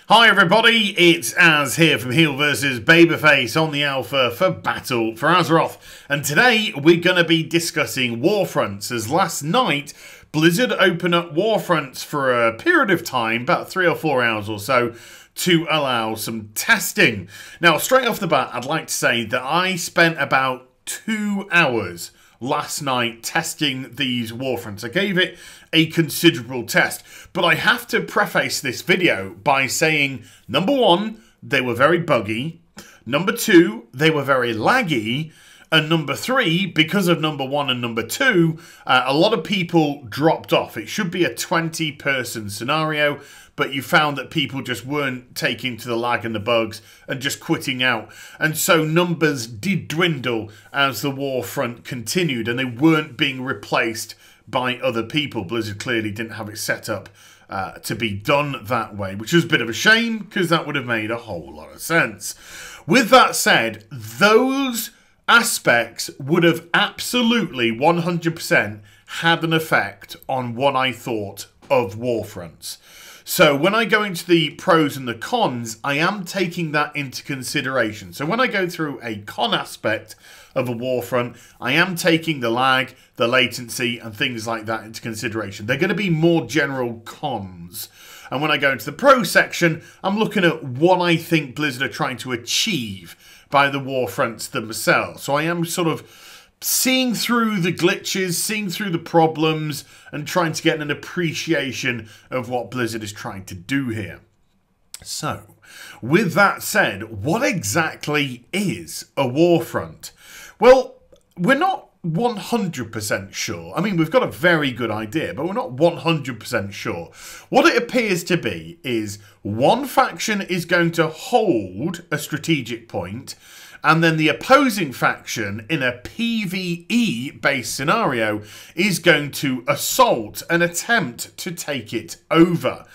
Hi everybody, it's Az here from HeelvsBabyface on the Alpha for Battle for Azeroth. And today we're going to be discussing WARFRONTS, as last night Blizzard opened up WARFRONTS for a period of time, about 3 or 4 hours or so, to allow some testing. Now straight off the bat, I'd like to say that I spent about 2 hours last night testing these WARFRONTS. I gave it a considerable test, but I have to preface this video by saying, number one, they were very buggy, number two, they were very laggy, and number three, because of number one and number two, a lot of people dropped off. It should be a 20-person scenario, but you found that people just weren't taking to the lag and the bugs and just quitting out. And so numbers did dwindle as the Warfront continued, and they weren't being replaced by other people. Blizzard clearly didn't have it set up to be done that way, which was a bit of a shame because that would have made a whole lot of sense. With that said, those aspects would have absolutely 100% had an effect on what I thought of WARFRONTS. So when I go into the pros and the cons, I am taking that into consideration. So when I go through a con aspect of a Warfront, I am taking the lag, the latency, and things like that into consideration. They're going to be more general cons. And when I go into the pro section, I'm looking at what I think Blizzard are trying to achieve by the Warfronts themselves. So I am sort of seeing through the glitches, seeing through the problems, and trying to get an appreciation of what Blizzard is trying to do here. So, with that said, what exactly is a Warfront? Well, we're not 100% sure. I mean, we've got a very good idea, but we're not 100% sure. What it appears to be is one faction is going to hold a strategic point, and then the opposing faction in a PvE-based scenario is going to assault and attempt to take it over.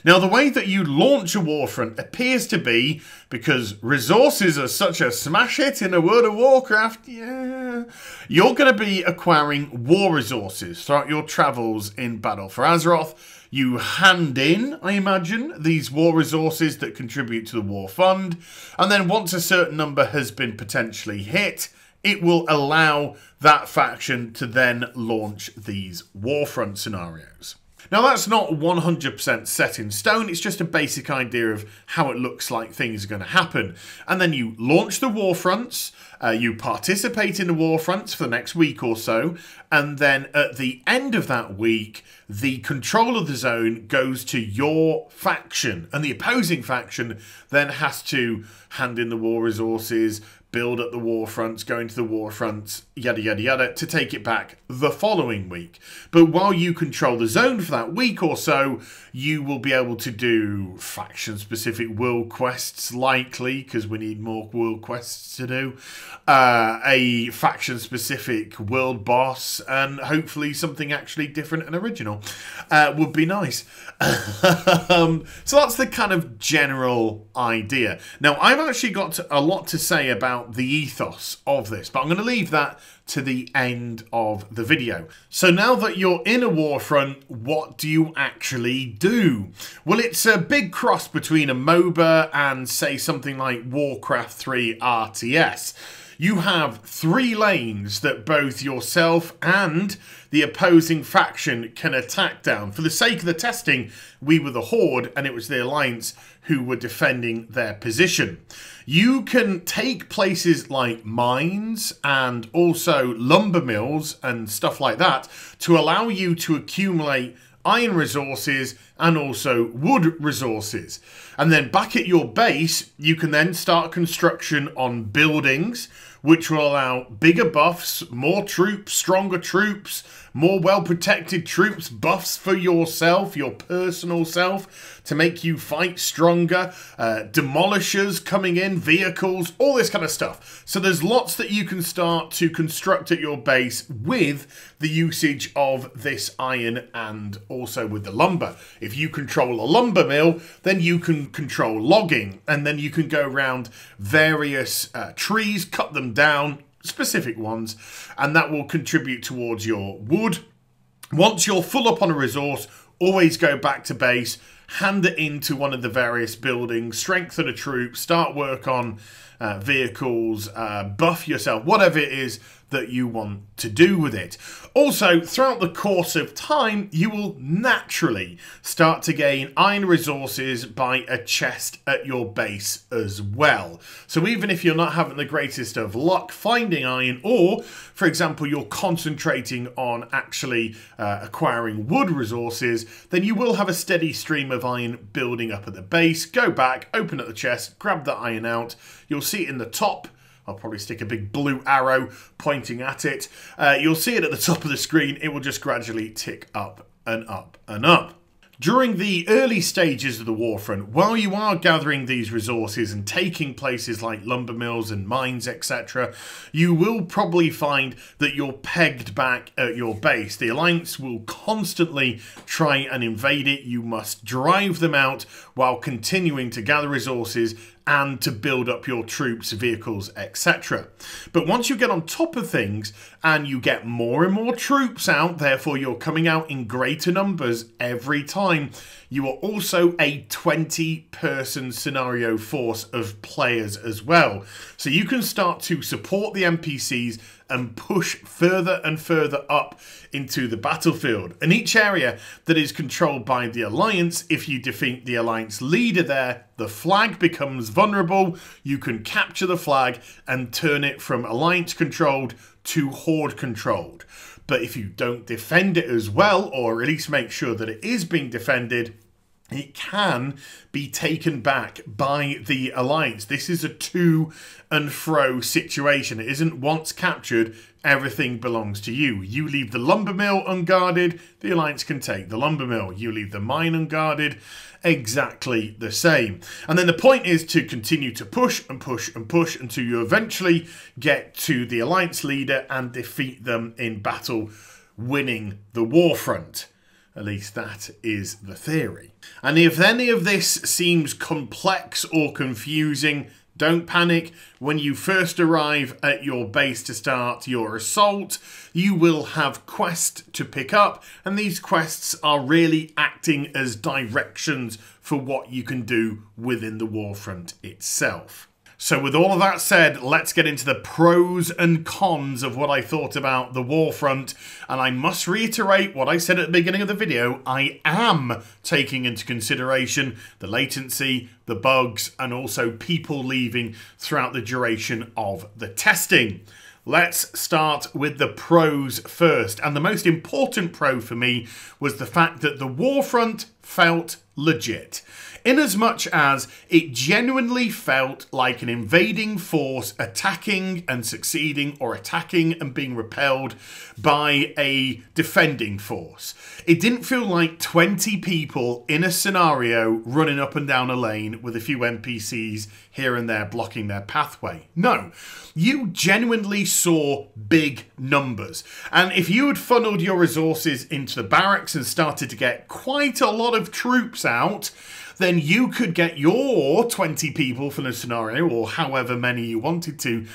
Now, the way that you launch a Warfront appears to be, because resources are such a smash hit in a World of Warcraft, yeah, you're going to be acquiring war resources throughout your travels in Battle for Azeroth. You hand in, I imagine, these war resources that contribute to the war fund, and then once a certain number has been potentially hit, it will allow that faction to then launch these Warfront scenarios. Now, that's not 100% set in stone. It's just a basic idea of how it looks like things are going to happen. And then you launch the Warfronts, you participate in the Warfronts for the next week or so, and then at the end of that week, the control of the zone goes to your faction, and the opposing faction then has to hand in the war resources, build up the Warfronts, go into the Warfronts, yada, yada, yada, to take it back the following week. But while you control the zone for that week or so, you will be able to do faction-specific world quests, likely, because we need more world quests to do, a faction-specific world boss, and hopefully something actually different and original would be nice. So that's the kind of general idea. Now, I've actually got a lot to say about the ethos of this, but I'm going to leave that to the end of the video. So now that you're in a Warfront, what do you actually do? Well, it's a big cross between a MOBA and, say, something like Warcraft 3 RTS. You have 3 lanes that both yourself and the opposing faction can attack down. For the sake of the testing, we were the Horde, and it was the Alliance who were defending their position. You can take places like mines and also lumber mills and stuff like that to allow you to accumulate iron resources and also wood resources. And then back at your base, you can then start construction on buildings, which will allow bigger buffs, more troops, stronger troops, more well-protected troops, buffs for yourself, your personal self, to make you fight stronger, demolishers coming in, vehicles, all this kind of stuff. So there's lots that you can start to construct at your base with the usage of this iron and also with the lumber. If you control a lumber mill, then you can control logging, and then you can go around various trees, cut them down, specific ones, and that will contribute towards your wood. Once you're full up on a resource, always go back to base, hand it into one of the various buildings, strengthen a troop, start work on vehicles, buff yourself, whatever it is that you want to do with it. Also, throughout the course of time, you will naturally start to gain iron resources by a chest at your base as well. So even if you're not having the greatest of luck finding iron, or, for example, you're concentrating on actually acquiring wood resources, then you will have a steady stream of iron building up at the base. Go back, open up the chest, grab the iron out. You'll see it in the top. I'll probably stick a big blue arrow pointing at it. You'll see it at the top of the screen. It will just gradually tick up and up and up. During the early stages of the Warfront, while you are gathering these resources and taking places like lumber mills and mines, etc., you will probably find that you're pegged back at your base. The Alliance will constantly try and invade it. You must drive them out while continuing to gather resources and to build up your troops, vehicles, etc. But once you get on top of things and you get more and more troops out, therefore you're coming out in greater numbers every time, you are also a 20-person scenario force of players as well. So you can start to support the NPCs and push further and further up into the battlefield. And each area that is controlled by the Alliance, if you defeat the Alliance leader there, the flag becomes vulnerable. You can capture the flag and turn it from Alliance controlled to Horde controlled. But if you don't defend it as well, or at least make sure that it is being defended, it can be taken back by the Alliance. This is a to and fro situation. It isn't once captured, everything belongs to you. You leave the lumber mill unguarded, the Alliance can take the lumber mill. You leave the mine unguarded, exactly the same. And then the point is to continue to push and push and push until you eventually get to the Alliance leader and defeat them in battle, winning the Warfront. At least that is the theory. And if any of this seems complex or confusing, don't panic. When you first arrive at your base to start your assault, you will have quests to pick up, and these quests are really acting as directions for what you can do within the Warfront itself. So with all of that said, let's get into the pros and cons of what I thought about the Warfront. And I must reiterate what I said at the beginning of the video. I am taking into consideration the latency, the bugs, and also people leaving throughout the duration of the testing. Let's start with the pros first. And the most important pro for me was the fact that the Warfront felt legit. In as much as it genuinely felt like an invading force attacking and succeeding, or attacking and being repelled by a defending force. It didn't feel like 20 people in a scenario running up and down a lane with a few NPCs here and there blocking their pathway. No, you genuinely saw big numbers. And if you had funneled your resources into the barracks and started to get quite a lot of troops out, then you could get your 20 people from the scenario, or however many you wanted to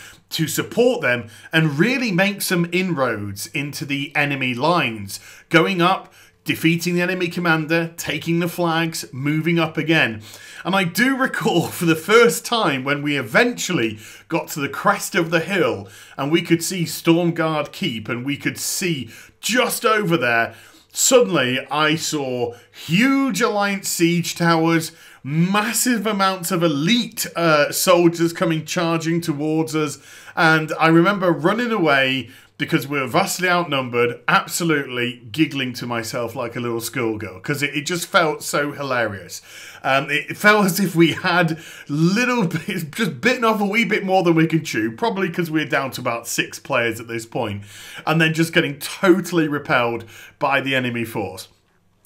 support them and really make some inroads into the enemy lines. Going up, defeating the enemy commander, taking the flags, moving up again. And I do recall for the first time when we eventually got to the crest of the hill and we could see Stormguard Keep and we could see just over there, suddenly I saw huge Alliance siege towers, massive amounts of elite soldiers coming charging towards us, and I remember running away because we were vastly outnumbered, absolutely giggling to myself like a little schoolgirl, because it just felt so hilarious. It felt as if we had just bitten off a wee bit more than we could chew, probably because we're down to about 6 players at this point, and then just getting totally repelled by the enemy force.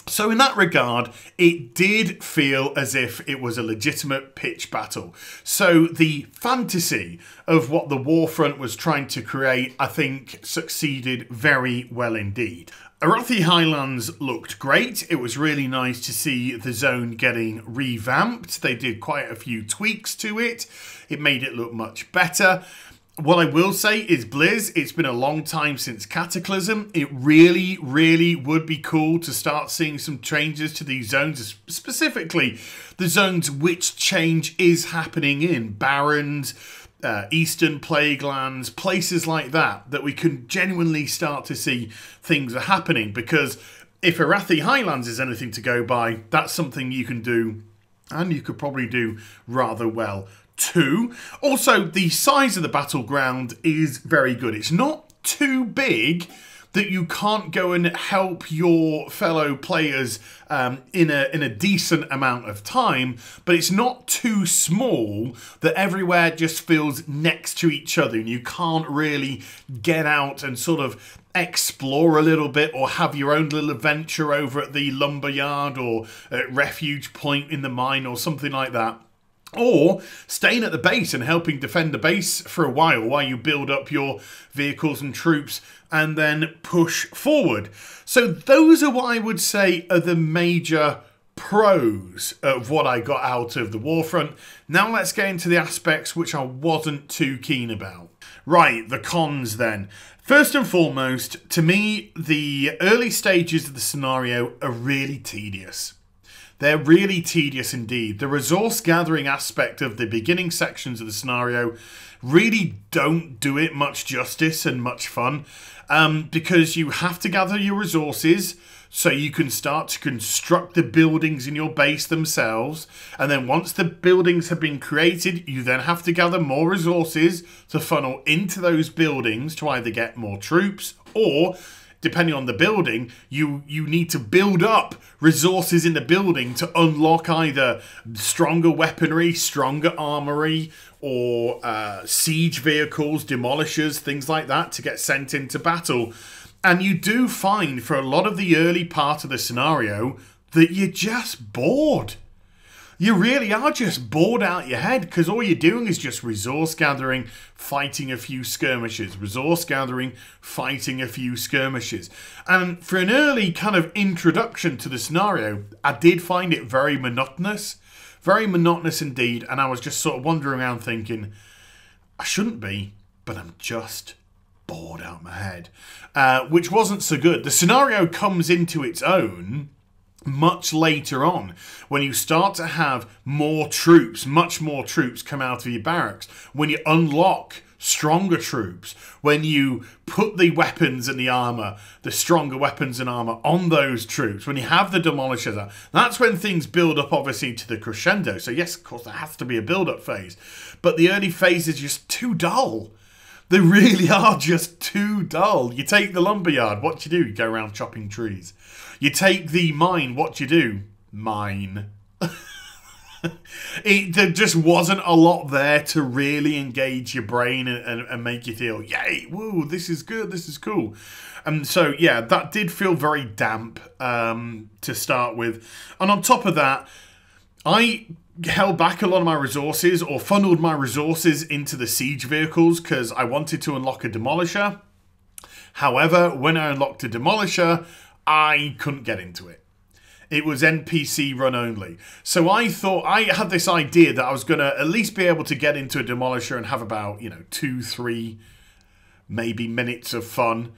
So in that regard, it did feel as if it was a legitimate pitch battle. So the fantasy of what the Warfront was trying to create, I think, succeeded very well indeed. Arathi Highlands looked great. It was really nice to see the zone getting revamped. They did quite a few tweaks to it. It made it look much better. What I will say is, Blizz, it's been a long time since Cataclysm. It really, really would be cool to start seeing some changes to these zones, specifically the zones which change is happening in. Barrens, Eastern Plaguelands, places like that, that we can genuinely start to see things are happening. Because if Arathi Highlands is anything to go by, that's something you can do, and you could probably do rather well too. Also, the size of the battleground is very good. It's not too big that you can't go and help your fellow players in a decent amount of time, but it's not too small that everywhere just feels next to each other and you can't really get out and sort of explore a little bit or have your own little adventure over at the lumberyard or at Refuge Point in the mine or something like that. Or staying at the base and helping defend the base for a while you build up your vehicles and troops and then push forward. So those are what I would say are the major pros of what I got out of the Warfront. Now let's get into the aspects which I wasn't too keen about. Right, the cons then. First and foremost, to me, the early stages of the scenario are really tedious. They're really tedious indeed. The resource gathering aspect of the beginning sections of the scenario really don't do it much justice and much fun, because you have to gather your resources so you can start to construct the buildings in your base themselves. And then once the buildings have been created, you then have to gather more resources to funnel into those buildings to either get more troops or, depending on the building, you need to build up resources in the building to unlock either stronger weaponry, stronger armory, or siege vehicles, demolishers, things like that to get sent into battle. And you do find for a lot of the early part of the scenario that you're just bored. You really are just bored out your head because all you're doing is just resource gathering, fighting a few skirmishes, resource gathering, fighting a few skirmishes. And for an early kind of introduction to the scenario, I did find it very monotonous indeed. And I was just sort of wandering around thinking, I shouldn't be, but I'm just bored out my head, which wasn't so good. The scenario comes into its own much later on, when you start to have more troops, much more troops come out of your barracks, when you unlock stronger troops, when you put the weapons and the armour, the stronger weapons and armour on those troops, when you have the demolishers out, that's when things build up obviously to the crescendo. So yes, of course there has to be a build-up phase, but the early phase is just too dull. They really are just too dull. You take the lumberyard, what you do? You go around chopping trees. You take the mine, what you do? Mine. There just wasn't a lot there to really engage your brain and make you feel, yay, woo, this is good, this is cool. And so, yeah, that did feel very damp to start with. And on top of that, I held back a lot of my resources or funneled my resources into the siege vehicles because I wanted to unlock a demolisher. However, when I unlocked a demolisher, I couldn't get into it. It was NPC run only. So I thought, I had this idea that I was going to at least be able to get into a demolisher and have about, 2-3 maybe minutes of fun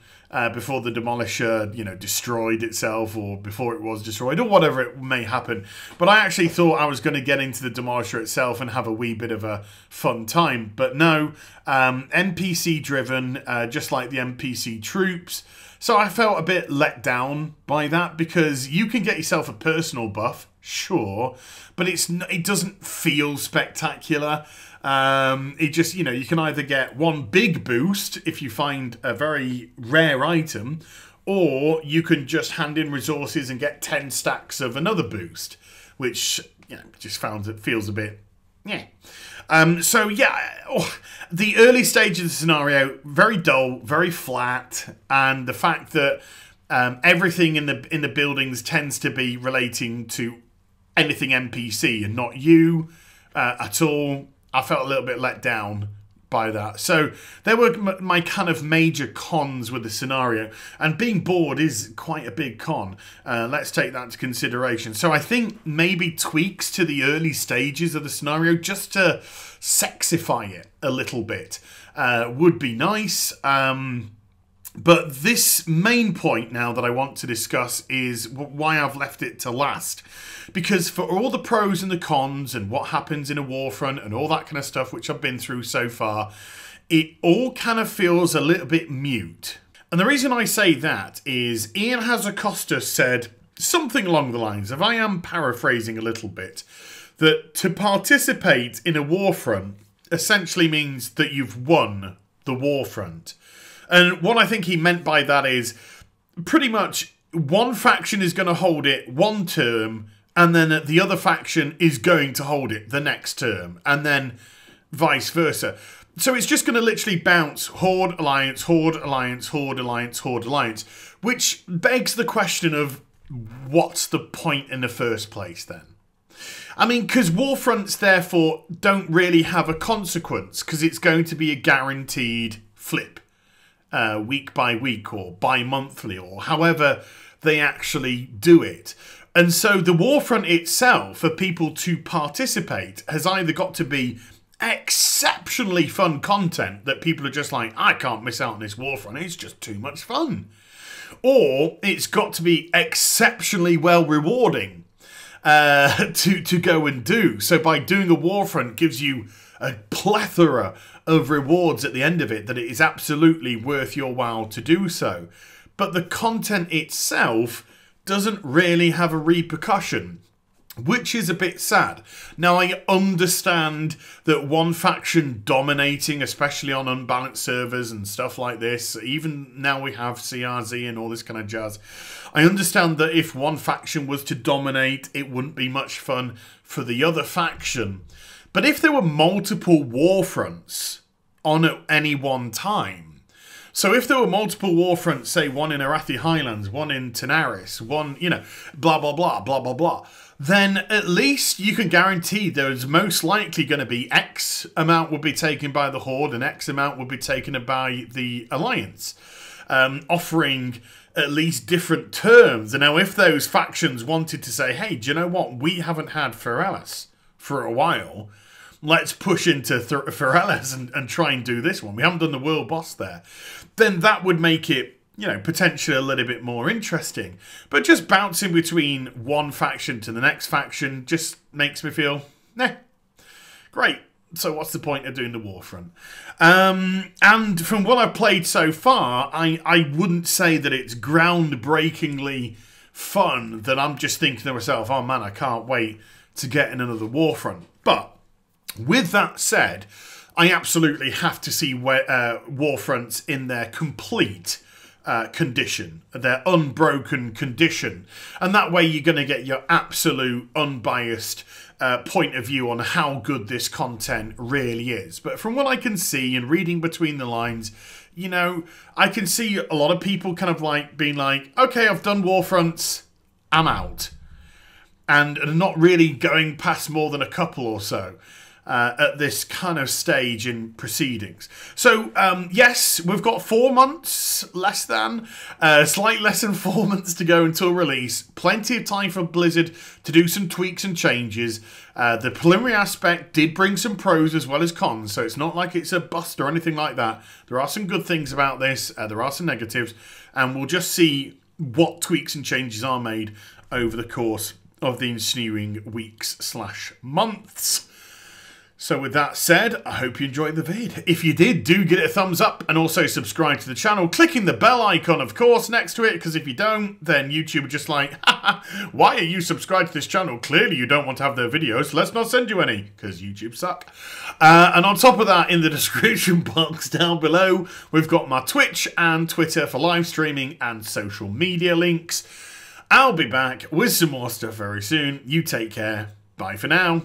before the demolisher, destroyed itself, or before it was destroyed, or whatever it may happen. But I actually thought I was going to get into the demolisher itself and have a wee bit of a fun time. But no, NPC driven, just like the NPC troops. So I felt a bit let down by that, because you can get yourself a personal buff, sure, but it doesn't feel spectacular. It just, you can either get one big boost if you find a very rare item, or you can just hand in resources and get 10 stacks of another boost, which, just feels a bit, yeah. So yeah, the early stage of the scenario, very dull, very flat, and the fact that everything in the buildings tends to be relating to anything NPC and not you at all. I felt a little bit let down by that. So there were my kind of major cons with the scenario, and being bored is quite a big con. Let's take that into consideration. So I think maybe tweaks to the early stages of the scenario just to sexify it a little bit would be nice. But this main point now that I want to discuss is why I've left it to last. Because for all the pros and the cons and what happens in a Warfront and all that kind of stuff which I've been through so far, it all kind of feels a little bit mute. And the reason I say that is Ian Hazacosta said something along the lines of, I am paraphrasing a little bit, that to participate in a Warfront essentially means that you've won the Warfront. And what I think he meant by that is pretty much one faction is going to hold it one term, and then the other faction is going to hold it the next term, and then vice versa. So it's just going to literally bounce Horde Alliance, Horde Alliance, Horde Alliance, Horde Alliance, which begs the question of what's the point in the first place then? I mean, because Warfronts therefore don't really have a consequence, because it's going to be a guaranteed flip. Week by week or bi-monthly or however they actually do it. And so the Warfront itself, for people to participate, has either got to be exceptionally fun content that people are just like, I can't miss out on this Warfront, it's just too much fun. Or it's got to be exceptionally well rewarding to go and do. So by doing a Warfront gives you a plethora of rewards at the end of it that it is absolutely worth your while to do so. But the content itself doesn't really have a repercussion, which is a bit sad. Now, I understand that one faction dominating, especially on unbalanced servers and stuff like this, even now we have CRZ and all this kind of jazz, I understand that if one faction was to dominate, it wouldn't be much fun for the other faction. But if there were multiple Warfronts on at any one time, so if there were multiple Warfronts, say one in Arathi Highlands, one in Tenaris, one, you know, blah, blah, blah, blah, blah, blah, then at least you can guarantee there's most likely going to be X amount would be taken by the Horde and X amount would be taken by the Alliance, offering at least different terms. And now if those factions wanted to say, hey, do you know what, we haven't had Ferelis for a while, let's push into Ferelis and try and do this one. We haven't done the world boss there. Then that would make it, you know, potentially a little bit more interesting. But just bouncing between one faction to the next faction just makes me feel, great. So what's the point of doing the Warfront? And from what I've played so far, I wouldn't say that it's groundbreakingly fun, that I'm just thinking to myself, oh man, I can't wait to get in another Warfront. But with that said, I absolutely have to see Warfronts in their complete condition, their unbroken condition. And that way you're going to get your absolute unbiased point of view on how good this content really is. But from what I can see and reading between the lines, you know, I can see a lot of people kind of like being like, okay, I've done Warfronts, I'm out. And not really going past more than a couple or so. At this kind of stage in proceedings. So, yes, we've got 4 months, slightly less than 4 months to go until release. Plenty of time for Blizzard to do some tweaks and changes. The preliminary aspect did bring some pros as well as cons, so it's not like it's a bust or anything like that. There are some good things about this, there are some negatives, and we'll just see what tweaks and changes are made over the course of the ensuing weeks/months. So with that said, I hope you enjoyed the vid. If you did, do give it a thumbs up and also subscribe to the channel, clicking the bell icon, of course, next to it, because if you don't, then YouTube are just like, why are you subscribed to this channel? Clearly you don't want to have their videos. Let's not send you any, because YouTube suck. And on top of that, in the description box down below, we've got my Twitch and Twitter for live streaming and social media links. I'll be back with some more stuff very soon. You take care. Bye for now.